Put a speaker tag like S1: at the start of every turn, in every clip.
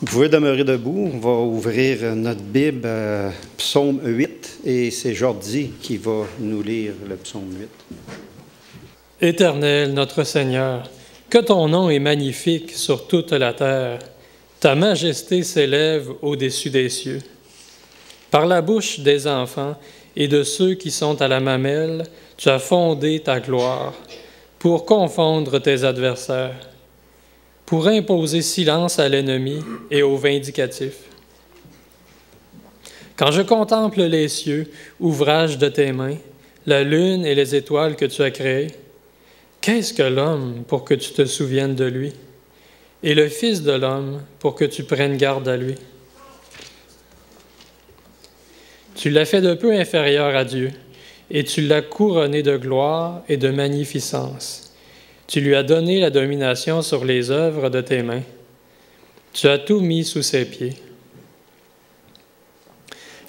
S1: Vous pouvez demeurer debout. On va ouvrir notre Bible à Psaume 8 et c'est Jordi qui va nous lire le Psaume 8.
S2: Éternel, notre Seigneur, que ton nom est magnifique sur toute la terre. Ta majesté s'élève au-dessus des cieux. Par la bouche des enfants et de ceux qui sont à la mamelle, tu as fondé ta gloire pour confondre tes adversaires, pour imposer silence à l'ennemi et au vindicatif. Quand je contemple les cieux, ouvrage de tes mains, la lune et les étoiles que tu as créées, qu'est-ce que l'homme pour que tu te souviennes de lui, et le Fils de l'homme pour que tu prennes garde à lui? Tu l'as fait de peu inférieur à Dieu, et tu l'as couronné de gloire et de magnificence. Tu lui as donné la domination sur les œuvres de tes mains. Tu as tout mis sous ses pieds.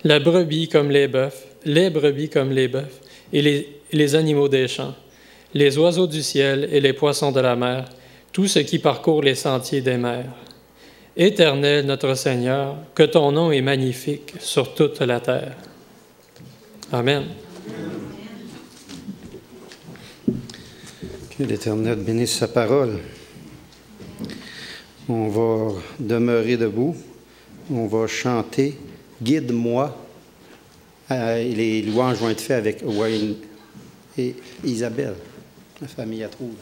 S2: La brebis comme les brebis comme les bœufs, et les animaux des champs, les oiseaux du ciel et les poissons de la mer, tout ce qui parcourt les sentiers des mers. Éternel notre Seigneur, que ton nom est magnifique sur toute la terre. Amen.
S1: Que l'Éternel bénisse sa parole. On va demeurer debout. On va chanter « Guide-moi ». Les louanges vont être faites avec Wayne et Isabelle, la famille à trouve.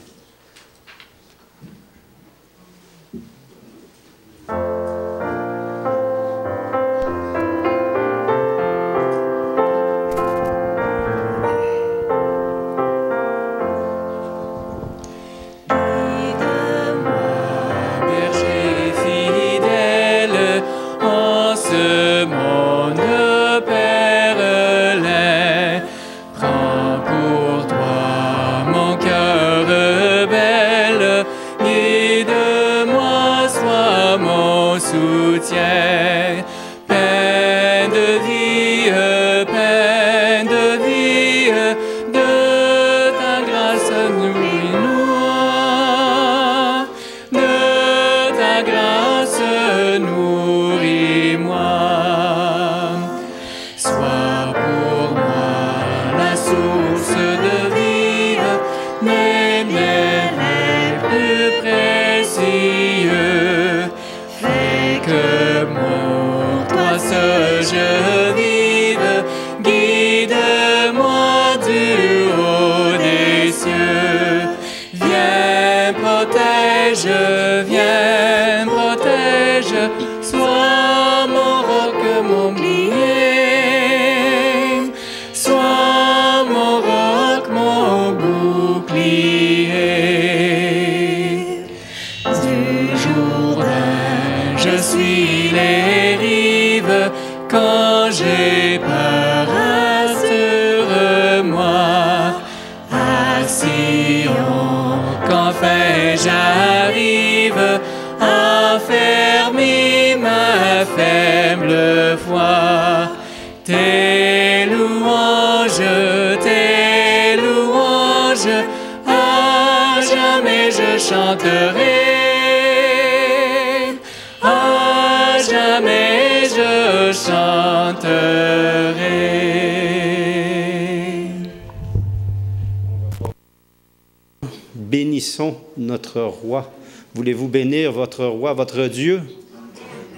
S1: Bénissons notre roi. Voulez-vous bénir votre roi, votre Dieu?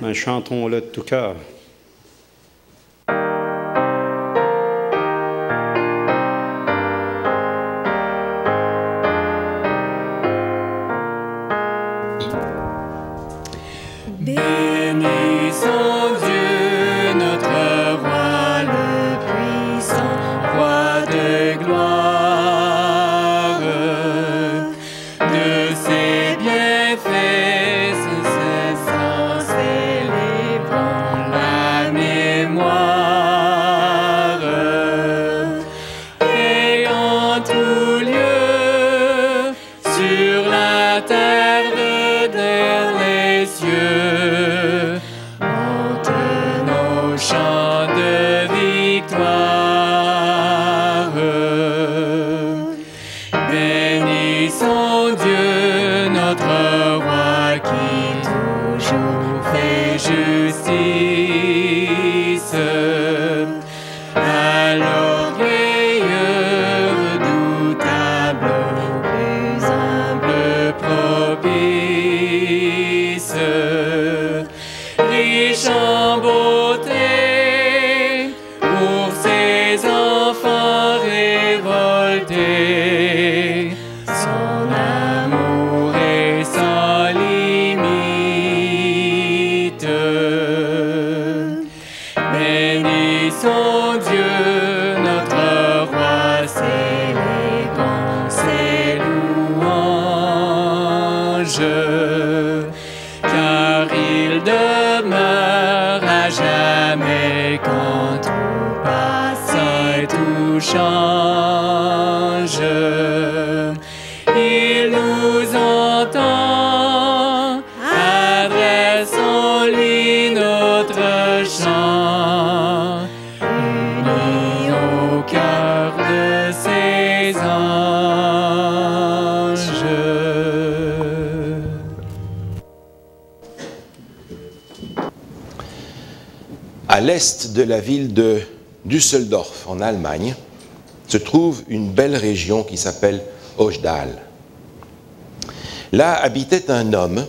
S1: Ben, chantons-le de tout cœur.
S3: Bénissons Dieu, notre roi qui tout jour fait justice à l'orgueil redoutable, plus humble propice, riche en beauté pour ses enfants révoltés. Son amour est sans limite. Bénissons Dieu, notre roi, célébrons ses louanges, car il demeure à jamais quand tout passe et tout change. Il nous entend, adressons-lui notre chant, unis au cœur de ses anges.
S4: À l'est de la ville de Düsseldorf, en Allemagne, se trouve une belle région qui s'appelle Ochdal. Là habitait un homme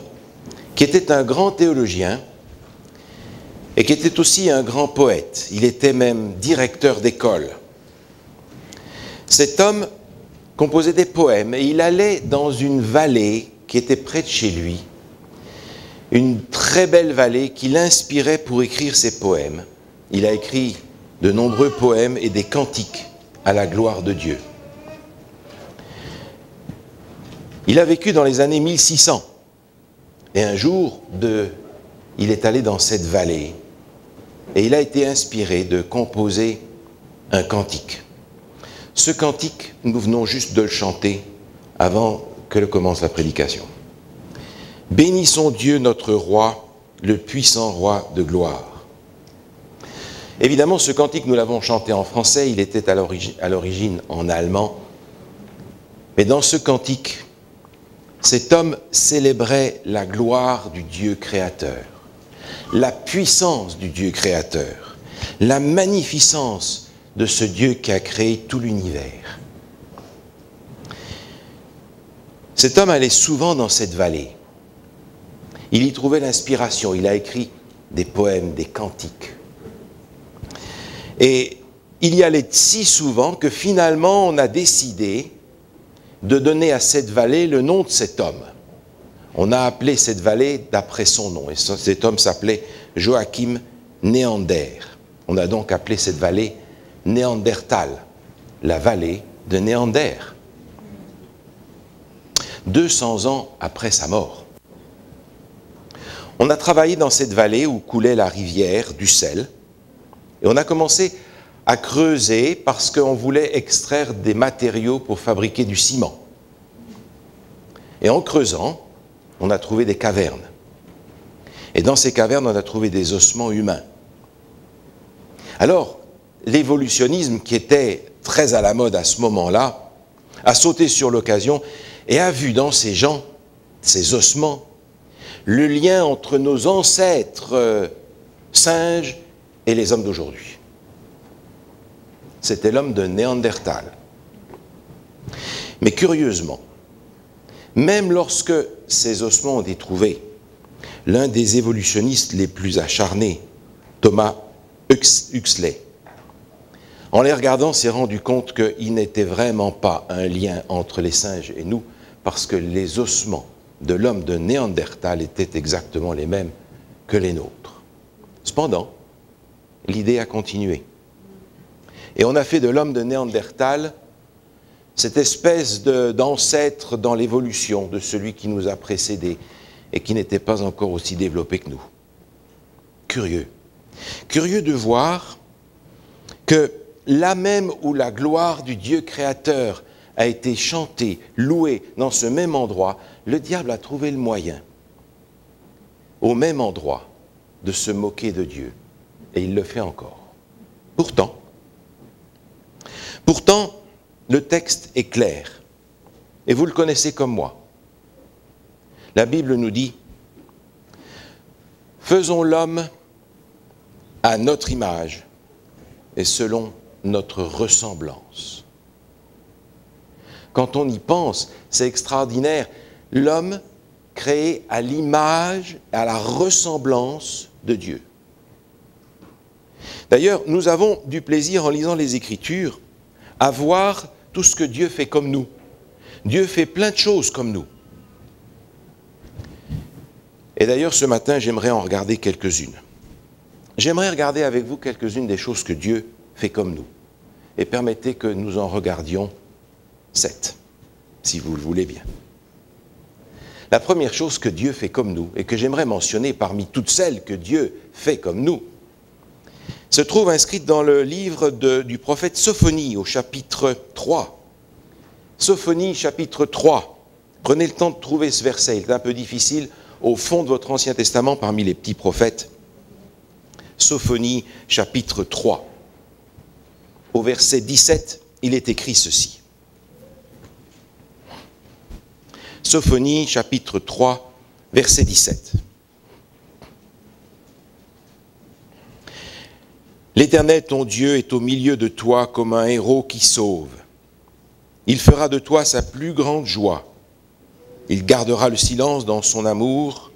S4: qui était un grand théologien et qui était aussi un grand poète. Il était même directeur d'école. Cet homme composait des poèmes et il allait dans une vallée qui était près de chez lui, une très belle vallée qui l'inspirait pour écrire ses poèmes. Il a écrit de nombreux poèmes et des cantiques à la gloire de Dieu. Il a vécu dans les années 1600 et un jour, il est allé dans cette vallée et il a été inspiré de composer un cantique. Ce cantique, nous venons juste de le chanter avant que commence la prédication. Bénissons Dieu notre roi, le puissant roi de gloire. Évidemment, ce cantique, nous l'avons chanté en français, il était à l'origine en allemand. Mais dans ce cantique, cet homme célébrait la gloire du Dieu créateur, la puissance du Dieu créateur, la magnificence de ce Dieu qui a créé tout l'univers. Cet homme allait souvent dans cette vallée. Il y trouvait l'inspiration, il a écrit des poèmes, des cantiques. Et il y allait si souvent que finalement on a décidé de donner à cette vallée le nom de cet homme. On a appelé cette vallée d'après son nom, et cet homme s'appelait Joachim Neander. On a donc appelé cette vallée Néandertal, la vallée de Néander. 200 ans après sa mort. On a travaillé dans cette vallée où coulait la rivière Dussel, et on a commencé à creuser parce qu'on voulait extraire des matériaux pour fabriquer du ciment. Et en creusant, on a trouvé des cavernes. Et dans ces cavernes, on a trouvé des ossements humains. Alors, l'évolutionnisme, qui était très à la mode à ce moment-là, a sauté sur l'occasion et a vu dans ces gens, ces ossements, le lien entre nos ancêtres singes et les hommes d'aujourd'hui. C'était l'homme de Néandertal. Mais curieusement, même lorsque ces ossements ont été trouvés, l'un des évolutionnistes les plus acharnés, Thomas Huxley, en les regardant, s'est rendu compte qu'il n'était vraiment pas un lien entre les singes et nous, parce que les ossements de l'homme de Néandertal étaient exactement les mêmes que les nôtres. Cependant, l'idée a continué. Et on a fait de l'homme de Néandertal cette espèce d'ancêtre dans l'évolution de celui qui nous a précédés et qui n'était pas encore aussi développé que nous. Curieux. Curieux de voir que là même où la gloire du Dieu créateur a été chantée, louée dans ce même endroit, le diable a trouvé le moyen, au même endroit, de se moquer de Dieu. Et il le fait encore. Pourtant, le texte est clair. Et vous le connaissez comme moi. La Bible nous dit faisons l'homme à notre image et selon notre ressemblance. Quand on y pense, c'est extraordinaire. L'homme créé à l'image, à la ressemblance de Dieu. D'ailleurs, nous avons du plaisir en lisant les Écritures à voir tout ce que Dieu fait comme nous. Dieu fait plein de choses comme nous. Et d'ailleurs, ce matin, j'aimerais en regarder quelques-unes. J'aimerais regarder avec vous quelques-unes des choses que Dieu fait comme nous. Et permettez que nous en regardions 7, si vous le voulez bien. La première chose que Dieu fait comme nous, et que j'aimerais mentionner parmi toutes celles que Dieu fait comme nous, se trouve inscrite dans le livre du prophète Sophonie, au chapitre 3. Sophonie, chapitre 3. Prenez le temps de trouver ce verset, il est un peu difficile, au fond de votre Ancien Testament, parmi les petits prophètes. Sophonie, chapitre 3. Au verset 17, il est écrit ceci. Sophonie, chapitre 3, verset 17. L'Éternel, ton Dieu, est au milieu de toi comme un héros qui sauve. Il fera de toi sa plus grande joie. Il gardera le silence dans son amour.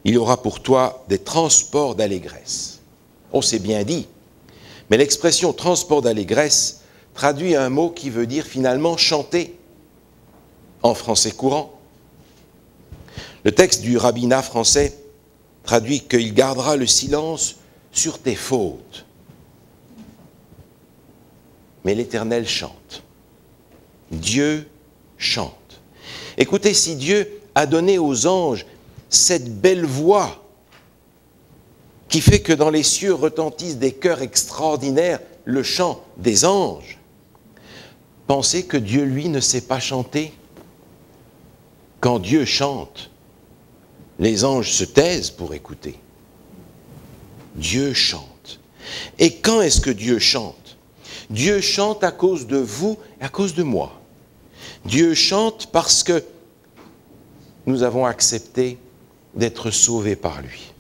S4: Il aura pour toi des transports d'allégresse. On s'est bien dit, mais l'expression transport d'allégresse traduit un mot qui veut dire finalement chanter en français courant. Le texte du rabbinat français traduit qu'il gardera le silence sur tes fautes. Mais l'Éternel chante. Dieu chante. Écoutez, si Dieu a donné aux anges cette belle voix qui fait que dans les cieux retentissent des chœurs extraordinaires, le chant des anges, pensez que Dieu, lui, ne sait pas chanter. Quand Dieu chante, les anges se taisent pour écouter. Dieu chante. Et quand est-ce que Dieu chante? Dieu chante à cause de vous et à cause de moi. Dieu chante parce que nous avons accepté d'être sauvés par lui.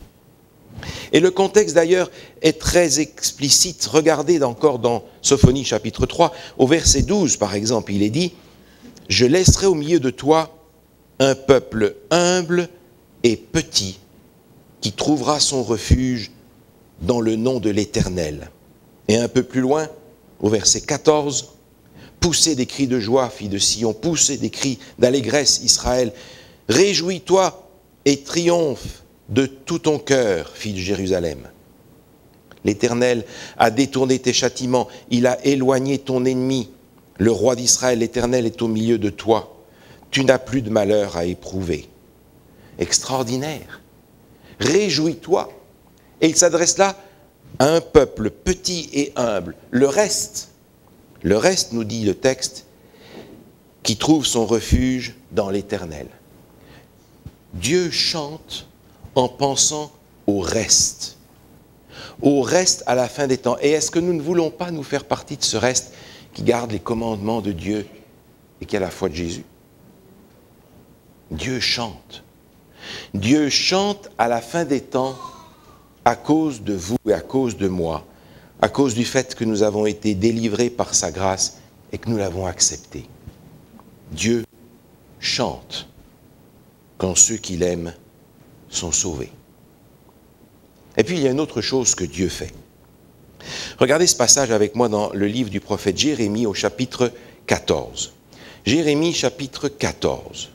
S4: Et le contexte d'ailleurs est très explicite. Regardez encore dans Sophonie chapitre 3, au verset 12 par exemple, il est dit « Je laisserai au milieu de toi un peuple humble et petit qui trouvera son refuge dans le nom de l'Éternel. » Et un peu plus loin, au verset 14, « Poussez des cris de joie, filles de Sion, poussez des cris d'allégresse, Israël. Réjouis-toi et triomphe de tout ton cœur, fille de Jérusalem. L'Éternel a détourné tes châtiments, il a éloigné ton ennemi. Le roi d'Israël, l'Éternel, est au milieu de toi. Tu n'as plus de malheur à éprouver. » Extraordinaire. Réjouis-toi. Et il s'adresse là à un peuple petit et humble. Le reste, nous dit le texte, qui trouve son refuge dans l'Éternel. Dieu chante en pensant au reste à la fin des temps. Et est-ce que nous ne voulons pas nous faire partie de ce reste qui garde les commandements de Dieu et qui a la foi de Jésus? Dieu chante. Dieu chante à la fin des temps à cause de vous et à cause de moi, à cause du fait que nous avons été délivrés par sa grâce et que nous l'avons accepté. Dieu chante quand ceux qui l'aiment sont sauvés. Et puis il y a une autre chose que Dieu fait. Regardez ce passage avec moi dans le livre du prophète Jérémie au chapitre 14. Jérémie chapitre 14.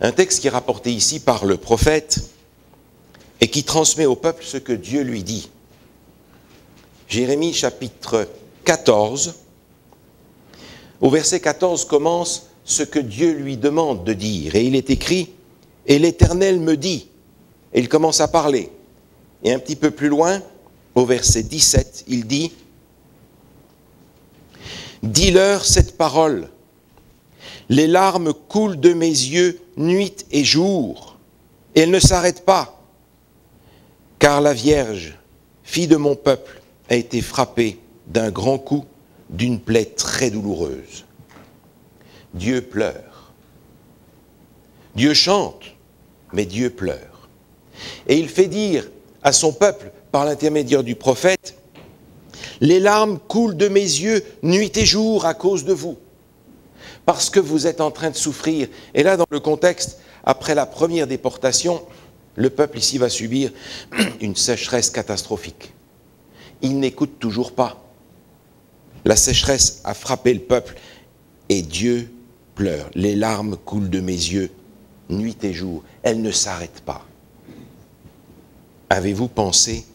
S4: Un texte qui est rapporté ici par le prophète et qui transmet au peuple ce que Dieu lui dit. Jérémie chapitre 14. Au verset 14 commence ce que Dieu lui demande de dire. Et il est écrit « Et l'Éternel me dit ». Et il commence à parler. Et un petit peu plus loin, au verset 17, il dit « Dis-leur cette parole. Les larmes coulent de mes yeux nuit et jour, et elles ne s'arrêtent pas. Car la Vierge, fille de mon peuple, a été frappée d'un grand coup, d'une plaie très douloureuse. » Dieu pleure. Dieu chante, mais Dieu pleure. Et il fait dire à son peuple, par l'intermédiaire du prophète, « Les larmes coulent de mes yeux nuit et jour à cause de vous, parce que vous êtes en train de souffrir. » Et là, dans le contexte, après la première déportation, le peuple ici va subir une sécheresse catastrophique. Il n'écoute toujours pas. La sécheresse a frappé le peuple et Dieu pleure. Les larmes coulent de mes yeux nuit et jour. Elles ne s'arrêtent pas. Avez-vous pensé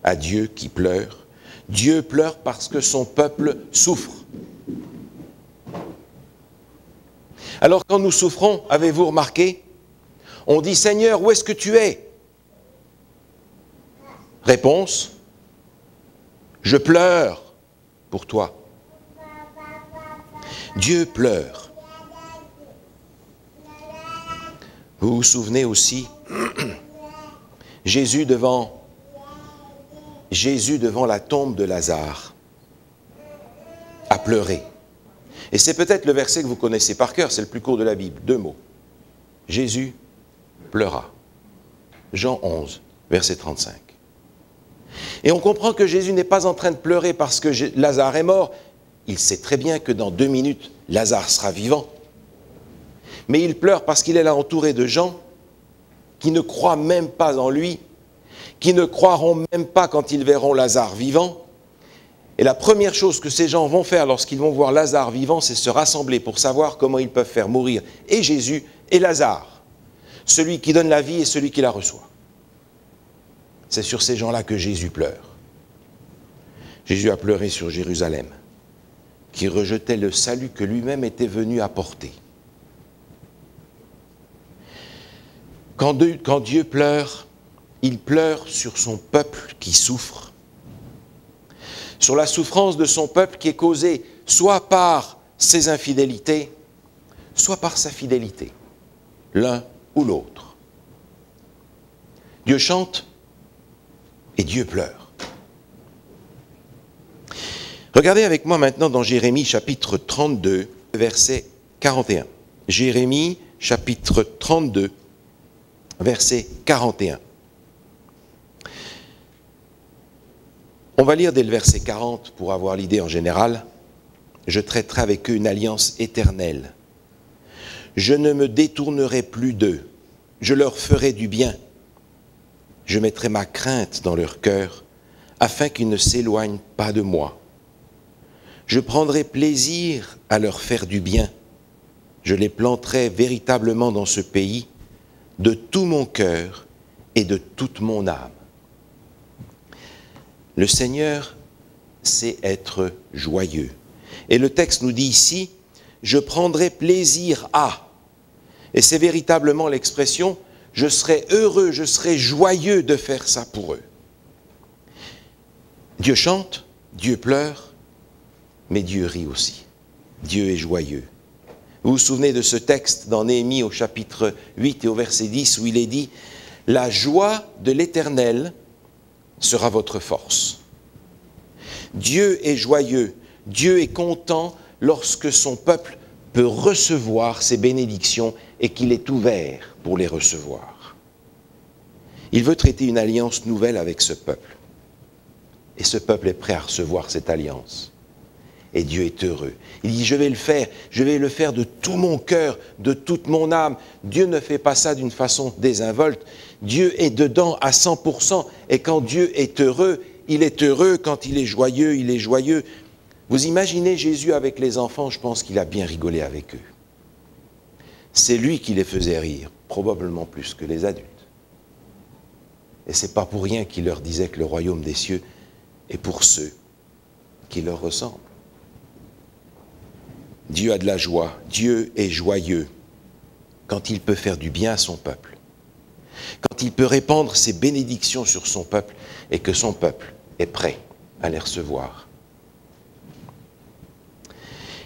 S4: à Dieu qui pleure? Dieu pleure parce que son peuple souffre. Alors quand nous souffrons, avez-vous remarqué? On dit, Seigneur, où est-ce que tu es? Réponse, je pleure pour toi. Dieu pleure. Vous vous souvenez aussi, Jésus devant la tombe de Lazare a pleuré. Et c'est peut-être le verset que vous connaissez par cœur, c'est le plus court de la Bible, 2 mots. Jésus pleura. Jean 11, verset 35. Et on comprend que Jésus n'est pas en train de pleurer parce que Lazare est mort. Il sait très bien que dans 2 minutes, Lazare sera vivant. Mais il pleure parce qu'il est là entouré de gens qui ne croient même pas en lui, qui ne croiront même pas quand ils verront Lazare vivant. Et la première chose que ces gens vont faire lorsqu'ils vont voir Lazare vivant, c'est se rassembler pour savoir comment ils peuvent faire mourir et Jésus et Lazare, celui qui donne la vie et celui qui la reçoit. C'est sur ces gens-là que Jésus pleure. Jésus a pleuré sur Jérusalem, qui rejetait le salut que lui-même était venu apporter. Quand Dieu pleure, il pleure sur son peuple qui souffre, sur la souffrance de son peuple qui est causée soit par ses infidélités, soit par sa fidélité, l'un ou l'autre. Dieu chante et Dieu pleure. Regardez avec moi maintenant dans Jérémie chapitre 32, verset 41. Jérémie chapitre 32, verset 41. On va lire dès le verset 40 pour avoir l'idée en général. Je traiterai avec eux une alliance éternelle. Je ne me détournerai plus d'eux. Je leur ferai du bien. Je mettrai ma crainte dans leur cœur, afin qu'ils ne s'éloignent pas de moi. Je prendrai plaisir à leur faire du bien. Je les planterai véritablement dans ce pays, de tout mon cœur et de toute mon âme. Le Seigneur sait être joyeux. Et le texte nous dit ici, je prendrai plaisir à. Et c'est véritablement l'expression, je serai heureux, je serai joyeux de faire ça pour eux. Dieu chante, Dieu pleure, mais Dieu rit aussi. Dieu est joyeux. Vous vous souvenez de ce texte dans Néhémie au chapitre 8 et au verset 10 où il est dit « La joie de l'Éternel sera votre force. » Dieu est joyeux, Dieu est content lorsque son peuple peut recevoir ses bénédictions et qu'il est ouvert pour les recevoir. Il veut traiter une alliance nouvelle avec ce peuple. Et ce peuple est prêt à recevoir cette alliance. Et Dieu est heureux. Il dit, je vais le faire de tout mon cœur, de toute mon âme. Dieu ne fait pas ça d'une façon désinvolte. Dieu est dedans à 100%. Et quand Dieu est heureux, il est heureux. Quand il est joyeux, il est joyeux. Vous imaginez Jésus avec les enfants, je pense qu'il a bien rigolé avec eux. C'est lui qui les faisait rire, probablement plus que les adultes. Et c'est pas pour rien qu'il leur disait que le royaume des cieux est pour ceux qui leur ressemblent. Dieu a de la joie, Dieu est joyeux quand il peut faire du bien à son peuple, quand il peut répandre ses bénédictions sur son peuple et que son peuple est prêt à les recevoir.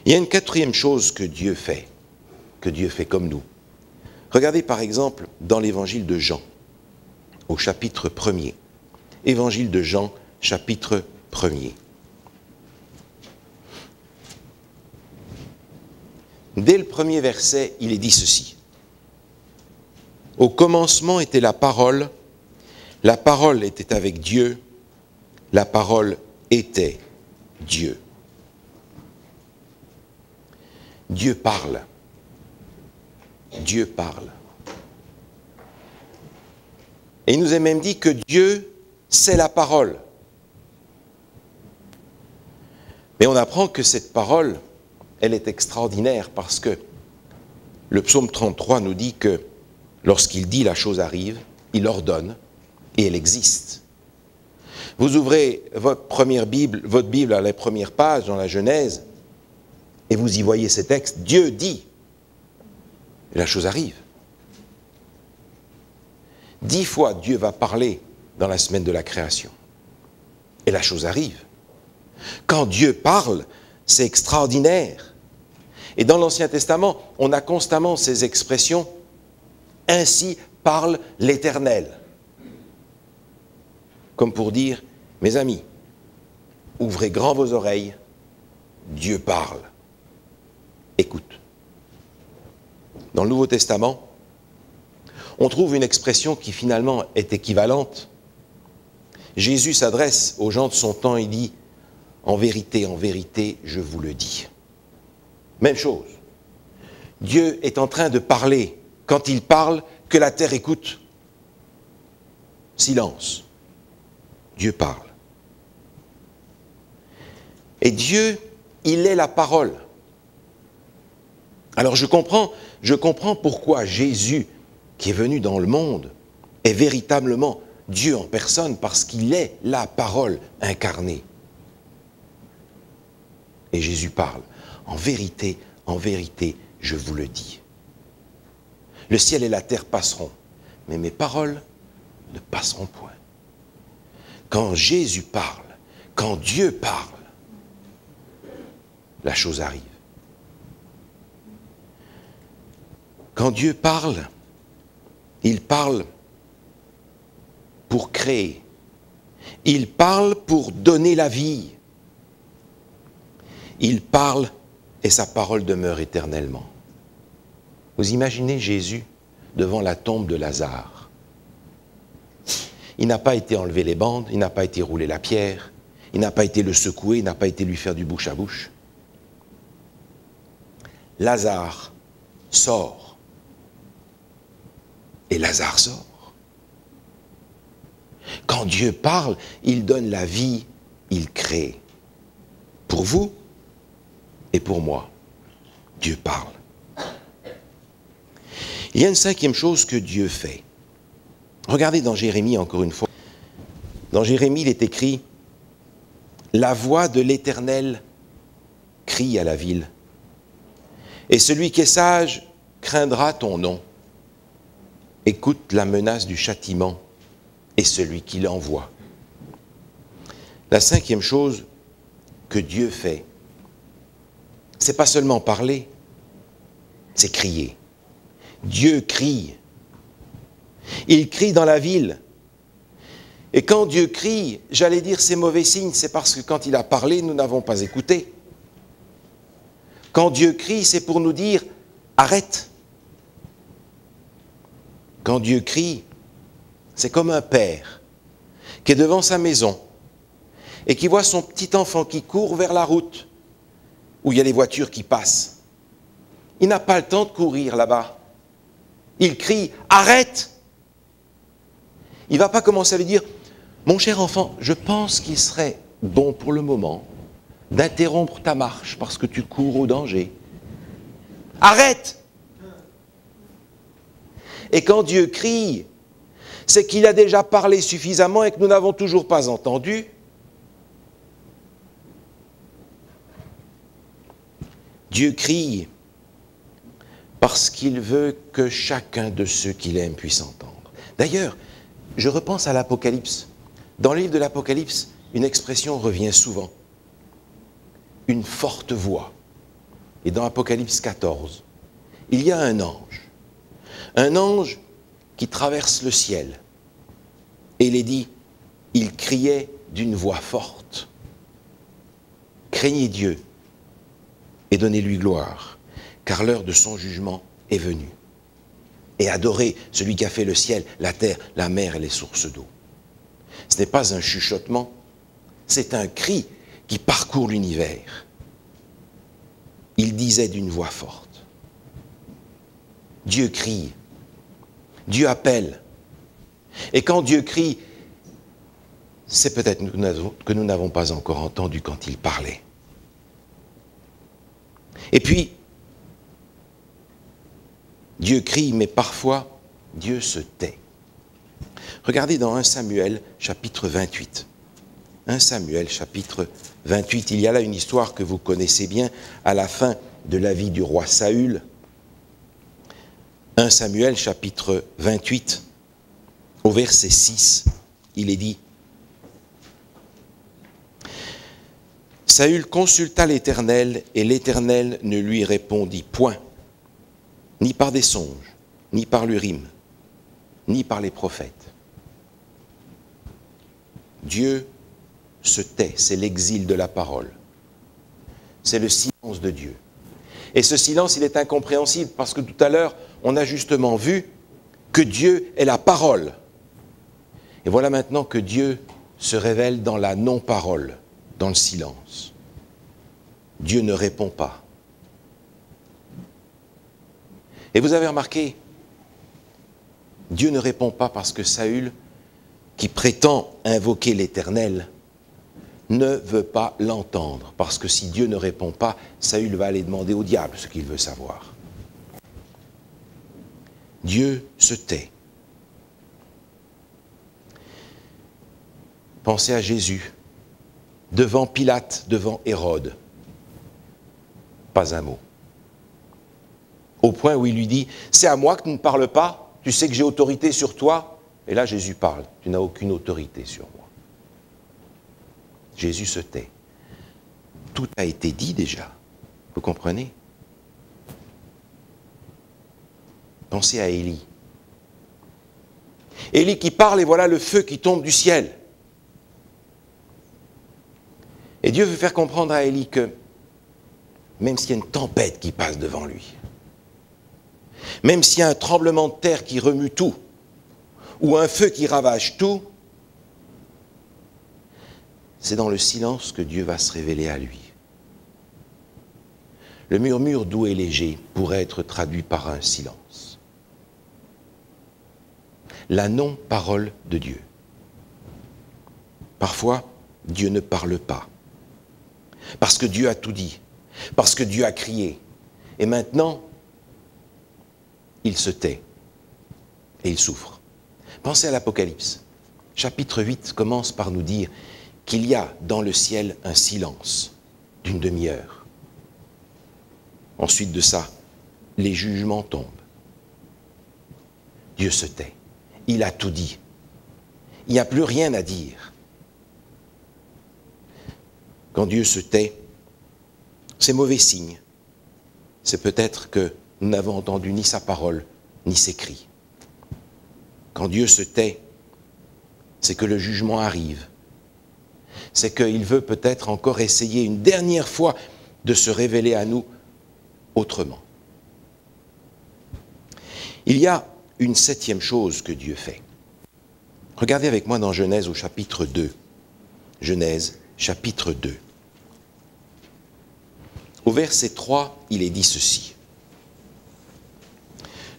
S4: Il y a une quatrième chose que Dieu fait comme nous. Regardez par exemple dans l'évangile de Jean, au chapitre 1er. Évangile de Jean, chapitre 1er. Dès le premier verset, il est dit ceci. Au commencement était la parole, La parole était avec Dieu, la parole était Dieu. Dieu parle. Dieu parle. Et il nous est même dit que Dieu, c'est la parole. Mais on apprend que cette parole, elle est extraordinaire parce que le psaume 33 nous dit que lorsqu'il dit la chose arrive, il ordonne et elle existe. Vous ouvrez votre Bible à la première page dans la Genèse et vous y voyez ces textes. Dieu dit et la chose arrive. 10 fois Dieu va parler dans la semaine de la création et la chose arrive. Quand Dieu parle, c'est extraordinaire. Et dans l'Ancien Testament, on a constamment ces expressions « Ainsi parle l'Éternel ». Comme pour dire « Mes amis, ouvrez grand vos oreilles, Dieu parle. Écoute ». Dans le Nouveau Testament, on trouve une expression qui finalement est équivalente. Jésus s'adresse aux gens de son temps, il dit « En vérité, je vous le dis ». Même chose. Dieu est en train de parler. Quand il parle, que la terre écoute. Silence. Dieu parle. Et Dieu, il est la parole. Alors je comprends pourquoi Jésus, qui est venu dans le monde, est véritablement Dieu en personne, parce qu'il est la parole incarnée. Et Jésus parle. En vérité, je vous le dis. Le ciel et la terre passeront, mais mes paroles ne passeront point. Quand Jésus parle, quand Dieu parle, la chose arrive. Quand Dieu parle, il parle pour créer. Il parle pour donner la vie. Il parle et sa parole demeure éternellement. Vous imaginez Jésus devant la tombe de Lazare. Il n'a pas été enlever les bandes, il n'a pas été rouler la pierre, il n'a pas été le secouer, il n'a pas été lui faire du bouche à bouche. Lazare sort. Et Lazare sort. Quand Dieu parle, il donne la vie, il crée. Pour vous et pour moi, Dieu parle. Il y a une cinquième chose que Dieu fait. Regardez dans Jérémie encore une fois. Dans Jérémie, il est écrit « La voix de l'Éternel crie à la ville, et celui qui est sage craindra ton nom. Écoute la menace du châtiment et celui qui l'envoie. » La cinquième chose que Dieu fait, c'est pas seulement parler, c'est crier. Dieu crie. Il crie dans la ville. Et quand Dieu crie, j'allais dire c'est mauvais signe, c'est parce que quand il a parlé, nous n'avons pas écouté. Quand Dieu crie, c'est pour nous dire arrête. Quand Dieu crie, c'est comme un père qui est devant sa maison et qui voit son petit enfant qui court vers la route où il y a les voitures qui passent. Il n'a pas le temps de courir là-bas. Il crie « Arrête !» Il ne va pas commencer à lui dire « Mon cher enfant, je pense qu'il serait bon pour le moment d'interrompre ta marche parce que tu cours au danger. Arrête !» Et quand Dieu crie, c'est qu'il a déjà parlé suffisamment et que nous n'avons toujours pas entendu. Dieu crie parce qu'il veut que chacun de ceux qu'il aime puisse entendre. D'ailleurs, je repense à l'Apocalypse. Dans le livre de l'Apocalypse, une expression revient souvent. Une forte voix. Et dans Apocalypse 14, il y a un ange qui traverse le ciel. Et il est dit, il criait d'une voix forte. Craignez Dieu et donnez-lui gloire, car l'heure de son jugement est venue. Et adorez celui qui a fait le ciel, la terre, la mer et les sources d'eau. Ce n'est pas un chuchotement, c'est un cri qui parcourt l'univers. Il disait d'une voix forte. Dieu crie, Dieu appelle. Et quand Dieu crie, c'est peut-être que nous n'avons pas encore entendu quand il parlait. Et puis, Dieu crie, mais parfois, Dieu se tait. Regardez dans 1 Samuel, chapitre 28. 1 Samuel, chapitre 28, il y a là une histoire que vous connaissez bien à la fin de la vie du roi Saül. 1 Samuel, chapitre 28, au verset 6, il est dit « Saül consulta l'Éternel, et l'Éternel ne lui répondit point, ni par des songes, ni par l'Urim, ni par les prophètes. » Dieu se tait, c'est l'exil de la parole. C'est le silence de Dieu. Et ce silence, il est incompréhensible parce que tout à l'heure, on a justement vu que Dieu est la parole. Et voilà maintenant que Dieu se révèle dans la non-parole, dans le silence. Dieu ne répond pas. Et vous avez remarqué, Dieu ne répond pas parce que Saül, qui prétend invoquer l'Éternel, ne veut pas l'entendre. Parce que si Dieu ne répond pas, Saül va aller demander au diable ce qu'il veut savoir. Dieu se tait. Pensez à Jésus, devant Pilate, devant Hérode. Pas un mot. Au point où il lui dit, « C'est à moi que tu ne parles pas, tu sais que j'ai autorité sur toi ?» Et là, Jésus parle, « Tu n'as aucune autorité sur moi. » Jésus se tait. Tout a été dit déjà. Vous comprenez? Pensez à Élie. Élie qui parle et voilà le feu qui tombe du ciel. Et Dieu veut faire comprendre à Élie que même s'il y a une tempête qui passe devant lui, même s'il y a un tremblement de terre qui remue tout, ou un feu qui ravage tout, c'est dans le silence que Dieu va se révéler à lui. Le murmure doux et léger pourrait être traduit par un silence. La non-parole de Dieu. Parfois, Dieu ne parle pas. Parce que Dieu a tout dit. Parce que Dieu a crié. Et maintenant, il se tait. Et il souffre. Pensez à l'Apocalypse. Chapitre 8 commence par nous dire qu'il y a dans le ciel un silence d'une demi-heure. Ensuite de ça, les jugements tombent. Dieu se tait. Il a tout dit. Il n'y a plus rien à dire. Quand Dieu se tait, c'est mauvais signe. C'est peut-être que nous n'avons entendu ni sa parole, ni ses cris. Quand Dieu se tait, c'est que le jugement arrive. C'est qu'il veut peut-être encore essayer une dernière fois de se révéler à nous autrement. Il y a une septième chose que Dieu fait. Regardez avec moi dans Genèse au chapitre 2. Genèse, chapitre 2. Au verset 3, il est dit ceci.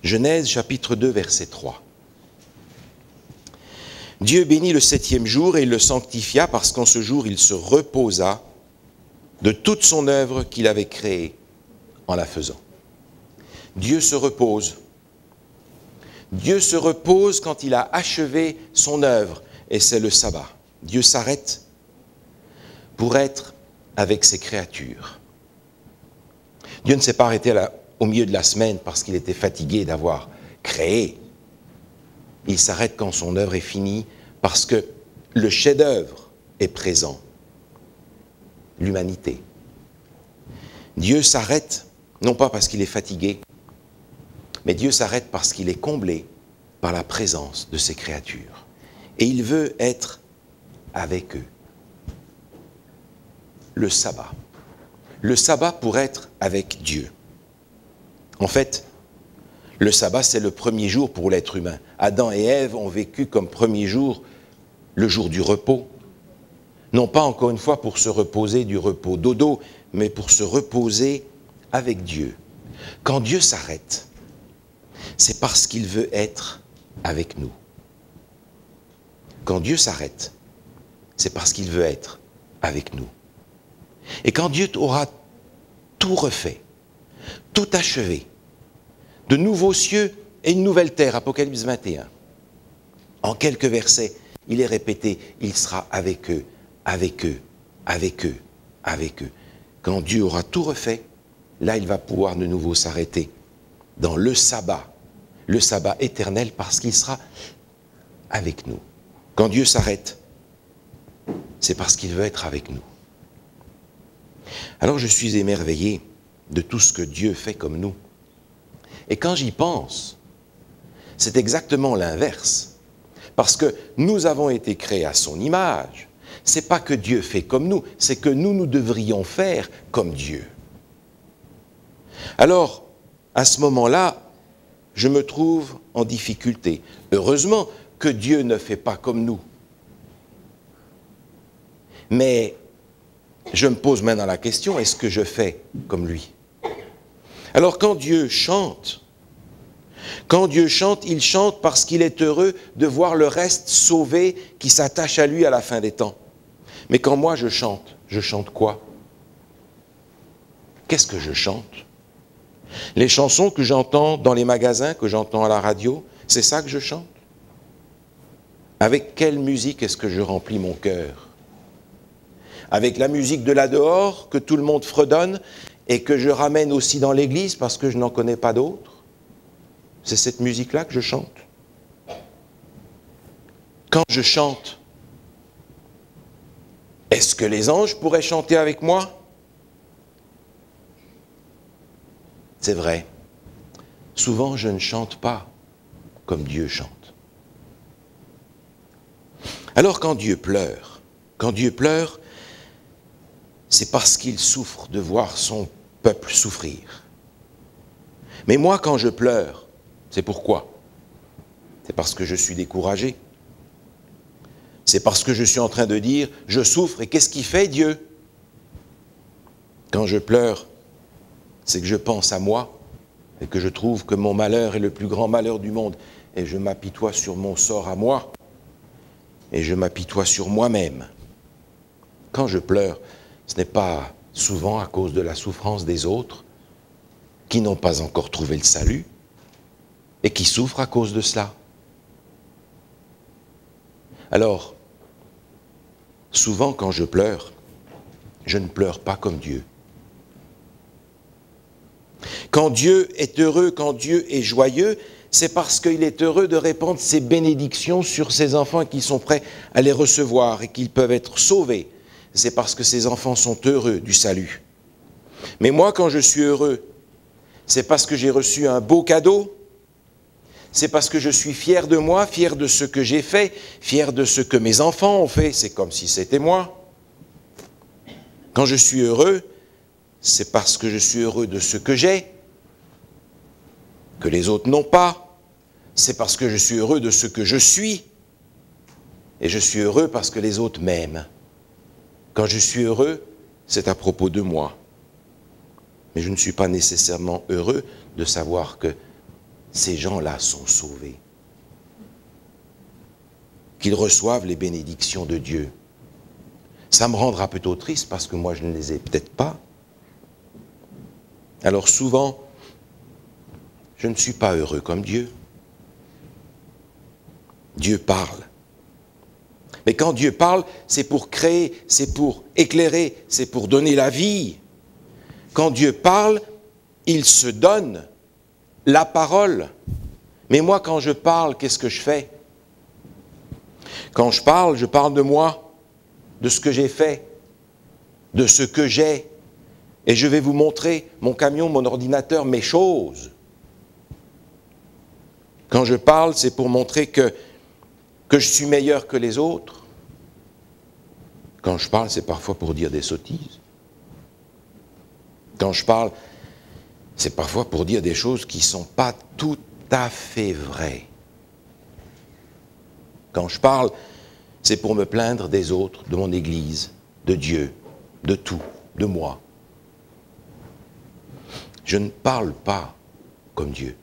S4: Genèse, chapitre 2, verset 3. Dieu bénit le septième jour et il le sanctifia parce qu'en ce jour il se reposa de toute son œuvre qu'il avait créée en la faisant. Dieu se repose. Dieu se repose quand il a achevé son œuvre et c'est le sabbat. Dieu s'arrête pour être avec ses créatures. Dieu ne s'est pas arrêté au milieu de la semaine parce qu'il était fatigué d'avoir créé. Il s'arrête quand son œuvre est finie parce que le chef-d'œuvre est présent, l'humanité. Dieu s'arrête, non pas parce qu'il est fatigué, mais Dieu s'arrête parce qu'il est comblé par la présence de ses créatures. Et il veut être avec eux. Le sabbat. Le sabbat pour être avec Dieu. En fait, le sabbat, c'est le premier jour pour l'être humain. Adam et Ève ont vécu comme premier jour le jour du repos. Non pas encore une fois pour se reposer du repos dodo, mais pour se reposer avec Dieu. Quand Dieu s'arrête, c'est parce qu'il veut être avec nous. Quand Dieu s'arrête, c'est parce qu'il veut être avec nous. Et quand Dieu aura tout refait, tout achevé, de nouveaux cieux et une nouvelle terre, Apocalypse 21, en quelques versets, il est répété, il sera avec eux, avec eux, avec eux, avec eux. Quand Dieu aura tout refait, là il va pouvoir de nouveau s'arrêter dans le sabbat éternel, parce qu'il sera avec nous. Quand Dieu s'arrête, c'est parce qu'il veut être avec nous. Alors je suis émerveillé de tout ce que Dieu fait comme nous. Et quand j'y pense, c'est exactement l'inverse. Parce que nous avons été créés à son image. C'est pas que Dieu fait comme nous, c'est que nous devrions faire comme Dieu. Alors, à ce moment-là, je me trouve en difficulté. Heureusement que Dieu ne fait pas comme nous. Mais je me pose maintenant la question, est-ce que je fais comme lui? Alors quand Dieu chante, il chante parce qu'il est heureux de voir le reste sauvé qui s'attache à lui à la fin des temps. Mais quand moi je chante quoi? Qu'est-ce que je chante? Les chansons que j'entends dans les magasins, que j'entends à la radio, c'est ça que je chante? Avec quelle musique est-ce que je remplis mon cœur? Avec la musique de là dehors, que tout le monde fredonne, et que je ramène aussi dans l'église parce que je n'en connais pas d'autres? C'est cette musique-là que je chante. Quand je chante, est-ce que les anges pourraient chanter avec moi? C'est vrai. Souvent, je ne chante pas comme Dieu chante. Alors, quand Dieu pleure, c'est parce qu'il souffre de voir son peuple souffrir. Mais moi, quand je pleure, c'est pourquoi? C'est parce que je suis découragé. C'est parce que je suis en train de dire, je souffre, et qu'est-ce qu'il fait, Dieu? Quand je pleure, c'est que je pense à moi, et que je trouve que mon malheur est le plus grand malheur du monde, et je m'apitoie sur mon sort à moi, et je m'apitoie sur moi-même. Quand je pleure, ce n'est pas souvent à cause de la souffrance des autres, qui n'ont pas encore trouvé le salut, et qui souffrent à cause de cela. Alors, souvent quand je pleure, je ne pleure pas comme Dieu. Quand Dieu est heureux, quand Dieu est joyeux, c'est parce qu'il est heureux de répandre ses bénédictions sur ses enfants qui sont prêts à les recevoir et qu'ils peuvent être sauvés. C'est parce que ses enfants sont heureux du salut. Mais moi, quand je suis heureux, c'est parce que j'ai reçu un beau cadeau, c'est parce que je suis fier de moi, fier de ce que j'ai fait, fier de ce que mes enfants ont fait, c'est comme si c'était moi. Quand je suis heureux, c'est parce que je suis heureux de ce que j'ai, que les autres n'ont pas. C'est parce que je suis heureux de ce que je suis. Et je suis heureux parce que les autres m'aiment. Quand je suis heureux, c'est à propos de moi. Mais je ne suis pas nécessairement heureux de savoir que ces gens-là sont sauvés, qu'ils reçoivent les bénédictions de Dieu. Ça me rendra plutôt triste parce que moi je ne les ai peut-être pas. Alors souvent, je ne suis pas heureux comme Dieu. Dieu parle. Mais quand Dieu parle, c'est pour créer, c'est pour éclairer, c'est pour donner la vie. Quand Dieu parle, il se donne la parole. Mais moi, quand je parle, qu'est-ce que je fais? Quand je parle de moi, de ce que j'ai fait, de ce que j'ai. Et je vais vous montrer mon camion, mon ordinateur, mes choses. Quand je parle, c'est pour montrer que je suis meilleur que les autres. Quand je parle, c'est parfois pour dire des sottises. Quand je parle, c'est parfois pour dire des choses qui ne sont pas tout à fait vraies. Quand je parle, c'est pour me plaindre des autres, de mon Église, de Dieu, de tout, de moi. Je ne parle pas comme Dieu.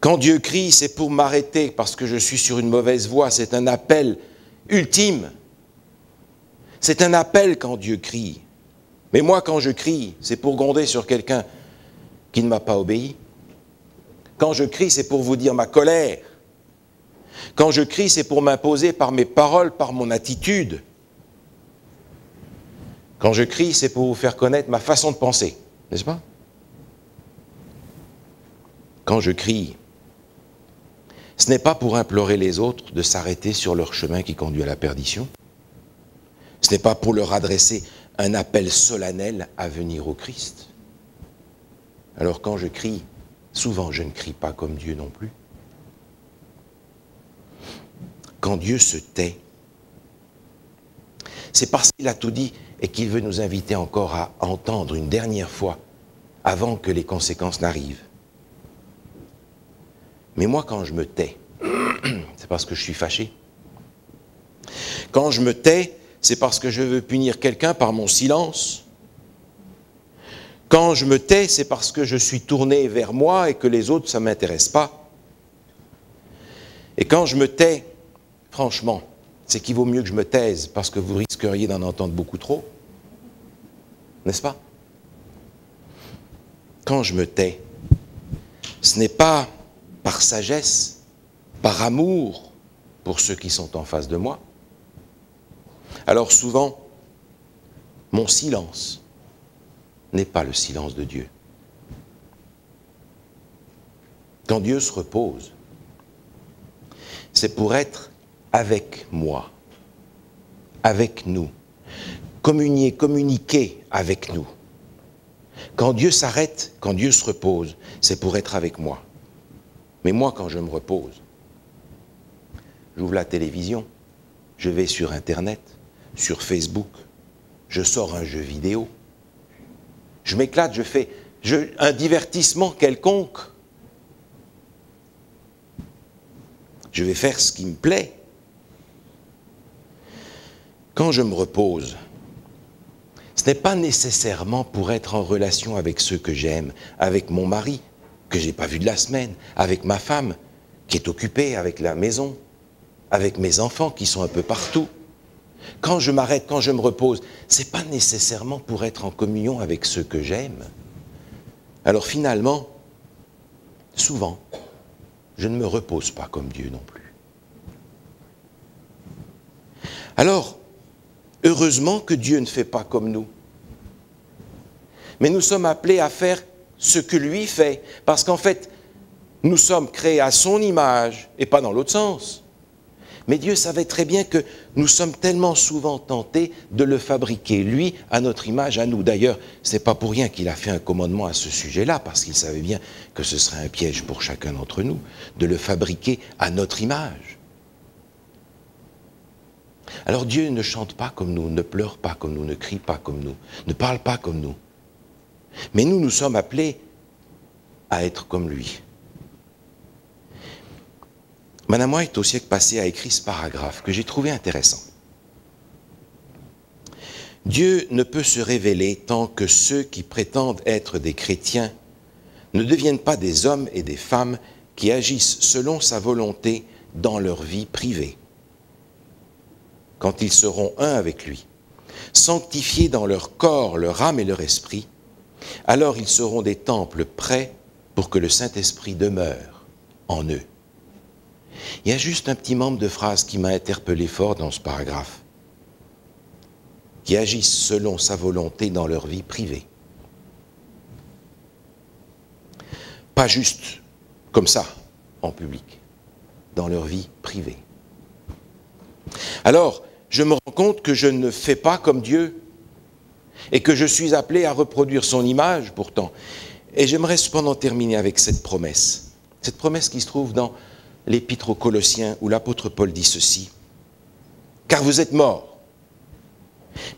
S4: Quand Dieu crie, c'est pour m'arrêter parce que je suis sur une mauvaise voie. C'est un appel ultime. C'est un appel quand Dieu crie. Mais moi, quand je crie, c'est pour gronder sur quelqu'un qui ne m'a pas obéi. Quand je crie, c'est pour vous dire ma colère. Quand je crie, c'est pour m'imposer par mes paroles, par mon attitude. Quand je crie, c'est pour vous faire connaître ma façon de penser, n'est-ce pas? Quand je crie, ce n'est pas pour implorer les autres de s'arrêter sur leur chemin qui conduit à la perdition. Ce n'est pas pour leur adresser un appel solennel à venir au Christ. Alors quand je crie, souvent je ne crie pas comme Dieu non plus. Quand Dieu se tait, c'est parce qu'il a tout dit et qu'il veut nous inviter encore à entendre une dernière fois avant que les conséquences n'arrivent. Mais moi, quand je me tais, c'est parce que je suis fâché. Quand je me tais, c'est parce que je veux punir quelqu'un par mon silence. Quand je me tais, c'est parce que je suis tourné vers moi et que les autres, ça ne m'intéresse pas. Et quand je me tais, franchement, c'est qu'il vaut mieux que je me taise parce que vous risqueriez d'en entendre beaucoup trop. N'est-ce pas? Quand je me tais, ce n'est pas par sagesse, par amour pour ceux qui sont en face de moi. Alors souvent, mon silence n'est pas le silence de Dieu. Quand Dieu se repose, c'est pour être avec moi, avec nous, communiquer avec nous. Quand Dieu s'arrête, quand Dieu se repose, c'est pour être avec moi. Mais moi, quand je me repose, j'ouvre la télévision, je vais sur Internet, sur Facebook, je sors un jeu vidéo, je m'éclate, je fais un divertissement quelconque. Je vais faire ce qui me plaît. Quand je me repose, ce n'est pas nécessairement pour être en relation avec ceux que j'aime, avec mon mari, que je n'ai pas vu de la semaine, avec ma femme, qui est occupée avec la maison, avec mes enfants qui sont un peu partout. Quand je m'arrête, quand je me repose, ce n'est pas nécessairement pour être en communion avec ceux que j'aime. Alors finalement, souvent, je ne me repose pas comme Dieu non plus. Alors, heureusement que Dieu ne fait pas comme nous. Mais nous sommes appelés à faire ce que lui fait, parce qu'en fait, nous sommes créés à son image et pas dans l'autre sens. Mais Dieu savait très bien que nous sommes tellement souvent tentés de le fabriquer, lui, à notre image, à nous. D'ailleurs, ce n'est pas pour rien qu'il a fait un commandement à ce sujet-là, parce qu'il savait bien que ce serait un piège pour chacun d'entre nous, de le fabriquer à notre image. Alors Dieu ne chante pas comme nous, ne pleure pas comme nous, ne crie pas comme nous, ne parle pas comme nous. Mais nous, nous sommes appelés à être comme lui. Madame White, au siècle passé, a écrit ce paragraphe que j'ai trouvé intéressant. Dieu ne peut se révéler tant que ceux qui prétendent être des chrétiens ne deviennent pas des hommes et des femmes qui agissent selon sa volonté dans leur vie privée. Quand ils seront un avec lui, sanctifiés dans leur corps, leur âme et leur esprit, alors ils seront des temples prêts pour que le Saint-Esprit demeure en eux. Il y a juste un petit membre de phrase qui m'a interpellé fort dans ce paragraphe. Qui agissent selon sa volonté dans leur vie privée. Pas juste comme ça, en public, dans leur vie privée. Alors, je me rends compte que je ne fais pas comme Dieu et que je suis appelé à reproduire son image pourtant. Et j'aimerais cependant terminer avec cette promesse qui se trouve dans l'Épître aux Colossiens où l'apôtre Paul dit ceci. Car vous êtes morts,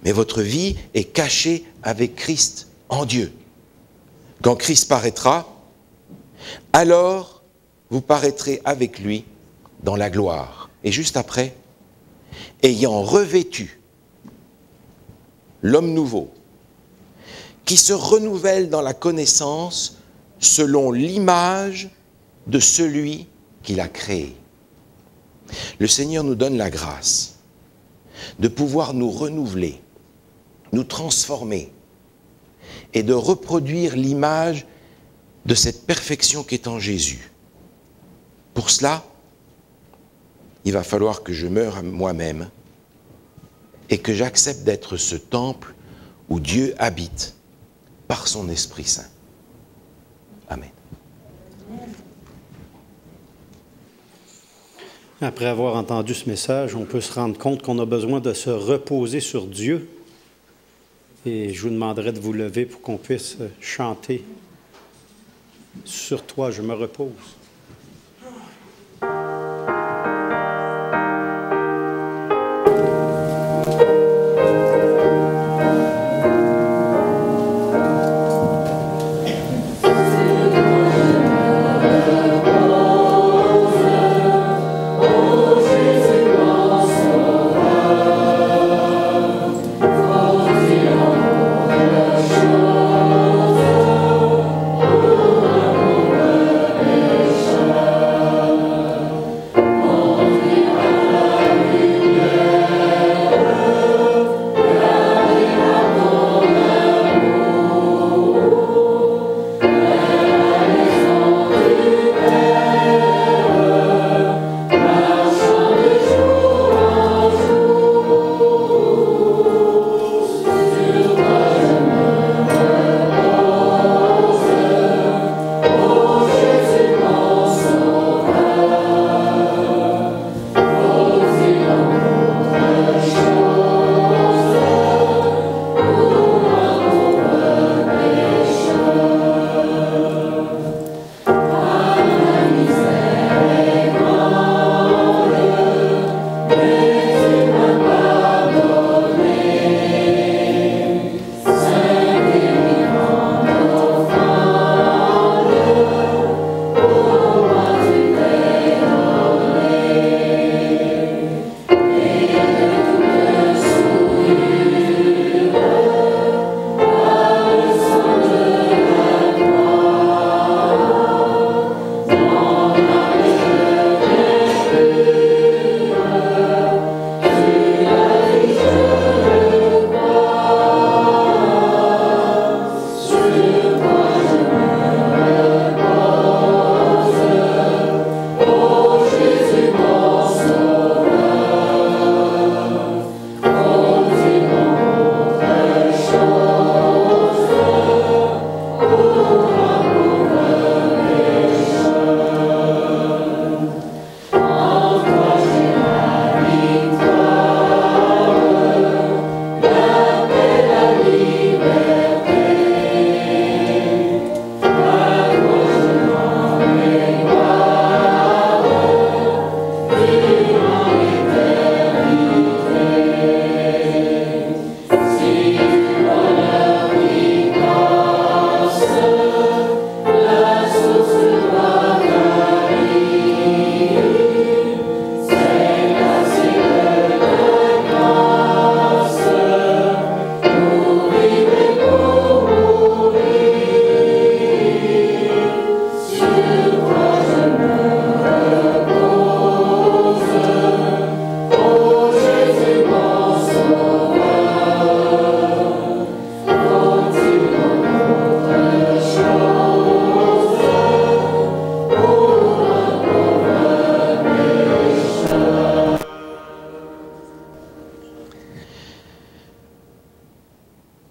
S4: mais votre vie est cachée avec Christ en Dieu. Quand Christ paraîtra, alors vous paraîtrez avec lui dans la gloire. Et juste après, ayant revêtu l'homme nouveau, qui se renouvelle dans la connaissance selon l'image de celui qui l'a créé. Le Seigneur nous donne la grâce de pouvoir nous renouveler, nous transformer et de reproduire l'image de cette perfection qui est en Jésus. Pour cela, il va falloir que je meure à moi-même et que j'accepte d'être ce temple où Dieu habite par son Esprit Saint. Amen.
S1: Après avoir entendu ce message, on peut se rendre compte qu'on a besoin de se reposer sur Dieu. Et je vous demanderai de vous lever pour qu'on puisse chanter « Sur toi, je me repose ».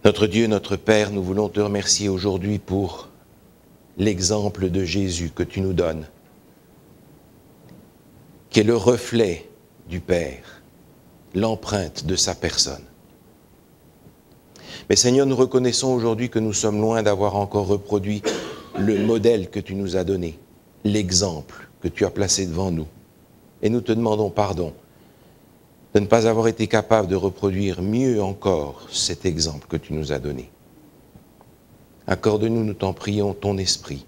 S4: Notre Dieu, notre Père, nous voulons te remercier aujourd'hui pour l'exemple de Jésus que tu nous donnes, qui est le reflet du Père, l'empreinte de sa personne. Mais Seigneur, nous reconnaissons aujourd'hui que nous sommes loin d'avoir encore reproduit le modèle que tu nous as donné, l'exemple que tu as placé devant nous. Et nous te demandons pardon de ne pas avoir été capable de reproduire mieux encore cet exemple que tu nous as donné. Accorde-nous, nous t'en prions, ton esprit,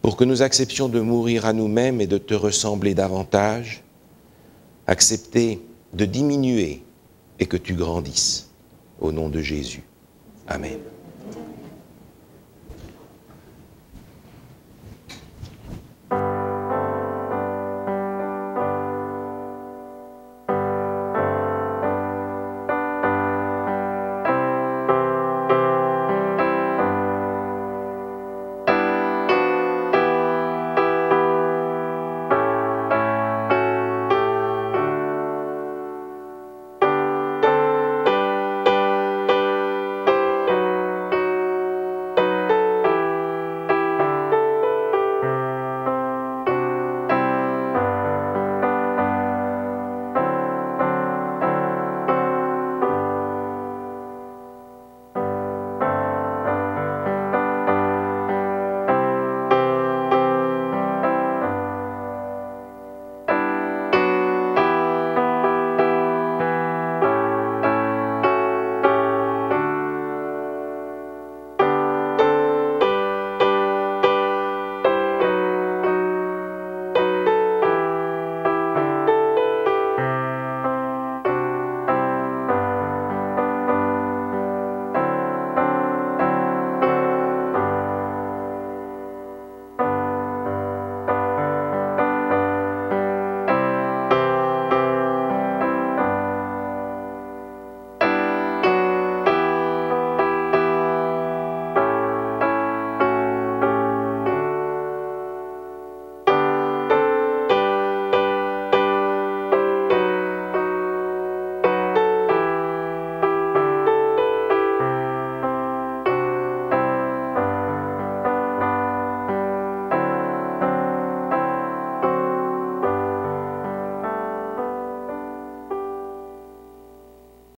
S4: pour que nous acceptions de mourir à nous-mêmes et de te ressembler davantage, accepter de diminuer et que tu grandisses. Au nom de Jésus. Amen.